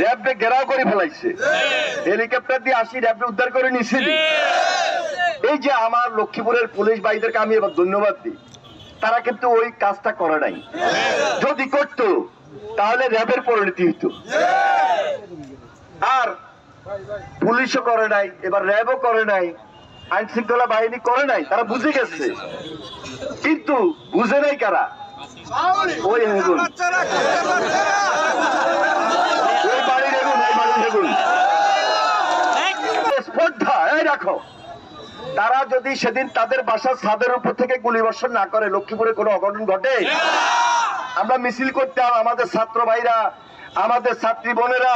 র্যাবকে ঘেরাও করে ফেলাইছে, হেলিকপ্টার দিয়ে আসি র্যাবকে উদ্ধার করে নিছিল। এই যে আমার লক্ষ্মীপুরের পুলিশ ভাইদেরকে আমি এবার ধন্যবাদ দিই, তারা কিন্তু ওই কাজটা করে নাই। যদি করতো তাহলে র্যাবের পরিণতি হইতো। আর পুলিশও করে নাই, এবার র্যাবও করে নাই, আইন শৃঙ্খলা বাহিনী করে নাই, তারা বুঝে গেছে। কিন্তু বুঝে নাই কারা? ওই হেগুন, ওই বাড়ির হেগুন, এই বাড়ির হেগুন স্পর্ধা। এই রাখো, তারা যদি সেদিন তাদের বাসার ছাদের উপর থেকে গুলিবর্ষণ না করে লক্ষ্মীপুরে কোনো অঘটন ঘটে, আমরা মিছিল করতাম। আমাদের ছাত্র ভাইরা, আমাদের ছাত্রী বোনেরা,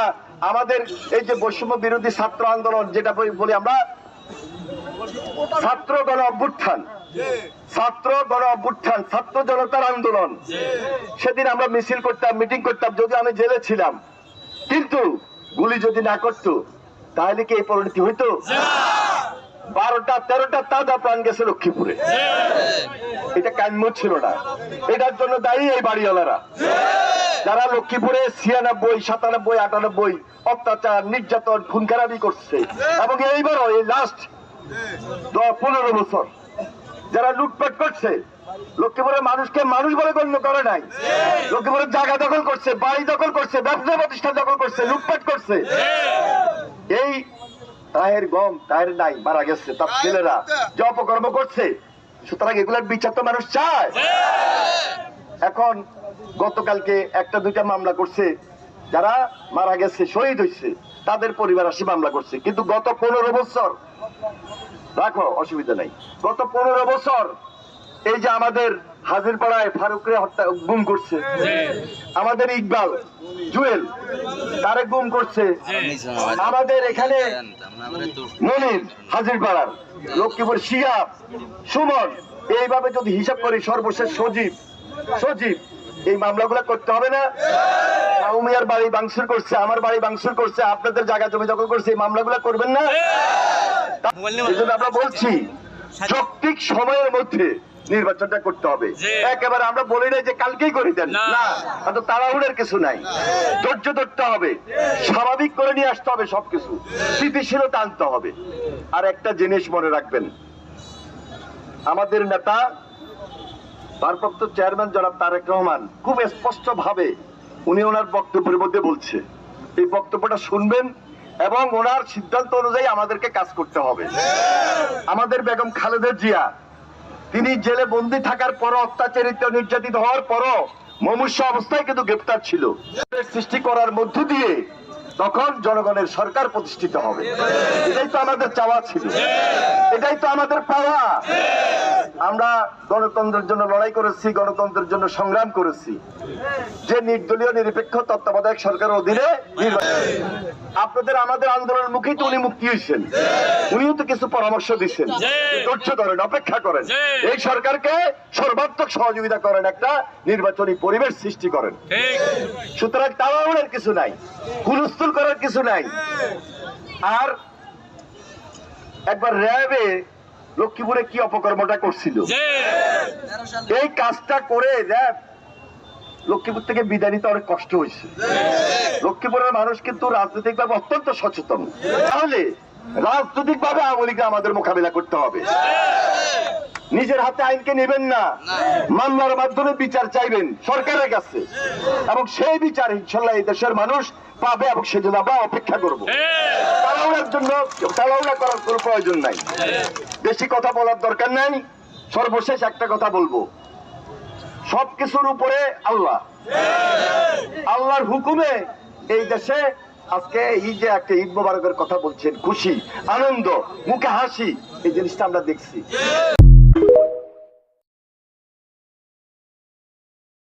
আমাদের এই যে বৈষম্য বিরোধী ছাত্র আন্দোলন, যেটা বলি আমরা ছাত্র গণ অভ্যুত্থান, ছাত্র গণ অভ্যুত্থান, ছাত্র জনতার আন্দোলন, সেদিন আমরা মিছিল করতাম, মিটিং করতাম, যদি আমি জেলে ছিলাম। কিন্তু গুলি যদি না করতো তাহলে কি এই পরিণতি হইতো? 12টা 13টা তাজা প্রাণ গেছে লক্ষ্মীপুরে, এটা কাম্য ছিল না। এটার জন্য দায়ী এই বাড়িওয়ালারা, যারা লক্ষ্মীপুরে 96, 97, 98 অত্যাচার, নির্যাতন, খুন খারাপি করছে। এবং এইবারও এই লাস্ট 15 বছর যারা লুটপাট করছে, লক্ষ্মীপুরের মানুষকে মানুষ বলে গণ্য করে নাই। লক্ষ্মীপুরের জায়গা দখল করছে, বাড়ি দখল করছে, ব্যবসা প্রতিষ্ঠান দখল করছে, লুটপাট করছে। এই তাহের গম, তাহের নাই, মারা গেছে, তার ছেলেরা যে অপকর্ম করছে, সুতরাং এগুলার বিচার তো মানুষ চায়। এখন গতকালকে 1-2টা মামলা করছে, যারা মারা গেছে, শহীদ হয়েছে, তাদের পরিবার আসি মামলা করছে। কিন্তু গত 15 বছর, রাখো অসুবিধা নাই, গত 15 বছর এই যে আমাদের হাজিরপাড়ায় ফারুকরে হত্যা গুম করছে, আমাদের ইকবাল জুয়েল তারে গুম করছে, আমাদের এখানে মনির হাজিরপাড়ার, লক্ষ্মীপুর শিহাব, সুমন, এইভাবে যদি হিসাব করি সর্বশেষ সজীব, এই মামলাগুলো করতে হবে না? সাউমিয়ার বাড়ি ভাঙচুর করছে, আমার বাড়ি ভাঙচুর করছে, আপনাদের জায়গা জমি দখল করছে, এই মামলাগুলো করবেন না? আমরা বলছি যৌক্তিক সময়ের মধ্যে নির্বাচনটা করতে হবে। একেবারে আমরা বলি না যে কালকেই করে দেন, না, তাড়াহুড়োর কিছু নাই, ধৈর্য ধরতে হবে, স্বাভাবিক করে নিয়ে আসতে হবে, সবকিছু স্থিতিশীলতা আনতে হবে। আর একটা জিনিস মনে রাখবেন, আমাদের নেতা ভারপ্রাপ্ত চেয়ারম্যান জনাব তারেক রহমান খুব স্পষ্ট ভাবে উনি ওনার বক্তব্যের মধ্যে বলছে, এই বক্তব্যটা শুনবেন এবং ওনার সিদ্ধান্ত অনুযায়ী আমাদেরকে কাজ করতে হবে। আমাদের বেগম খালেদা জিয়া, তিনি জেলে বন্দী থাকার পরও, অত্যাচারিত নির্যাতিত হওয়ার পরও মুমূর্ষ অবস্থায় কিন্তু গ্রেপ্তার ছিল। সৃষ্টি করার মধ্য দিয়ে তখন জনগণের সরকার প্রতিষ্ঠিত হবে। এটাই তো আমাদের চাওয়া ছিল, এটাই তো আমাদের পাওয়া। আমরা গণতন্ত্রের জন্য লড়াই করেছি, গণতন্ত্রের জন্য সংগ্রাম করেছি, যে নির্দলীয় নিরপেক্ষ তত্ত্বাবধায়ক সরকারের অধীনে। আপনাদের আমাদের আন্দোলনের মুখেই তো উনি মুক্তি হয়েছেন, উনিও তো কিছু পরামর্শ দিচ্ছেন। ধৈর্য ধরেন, অপেক্ষা করেন, এই সরকারকে সর্বাত্মক সহযোগিতা করেন, একটা নির্বাচনী পরিবেশ সৃষ্টি করেন। সুতরাং তাড়াহুড়োর কিছু নাই, হুলস্থুল করার কিছু নাই। আর একবার র্যাবে লক্ষ্মীপুরে কি অপকর্মটা করছিল, এই কাজটা করে র্যাব লক্ষ্মীপুর থেকে বিদায় নিতে অনেক কষ্ট হয়েছে। লক্ষ্মীপুরের মানুষ কিন্তু রাজনৈতিক ভাবে অত্যন্ত সচেতন। তাহলে রাজনৈতিক ভাবে আওয়ামী লীগকে আমাদের মোকাবিলা করতে হবে। নিজের হাতে আইনকে নেবেন না, মামলার মাধ্যমে বিচার চাইবেন সরকারের কাছে, এবং সেই বিচার ইনশাল্লাহ এই দেশের মানুষ পাবে, এবং সেজন্য আমরা অপেক্ষা করবো। তাড়াহুড়া করার কোনো প্রয়োজন নাই, বেশি কথা বলার দরকার নাই। সর্বশেষ একটা কথা বলবো, সবকিছুর উপরে আল্লাহ, আল্লাহর হুকুমে এই দেশে আজকে এই যে একটা ঈদ মোবারকের কথা বলছেন, খুশি, আনন্দ, মুখে হাসি, এই জিনিসটা আমরা দেখছি।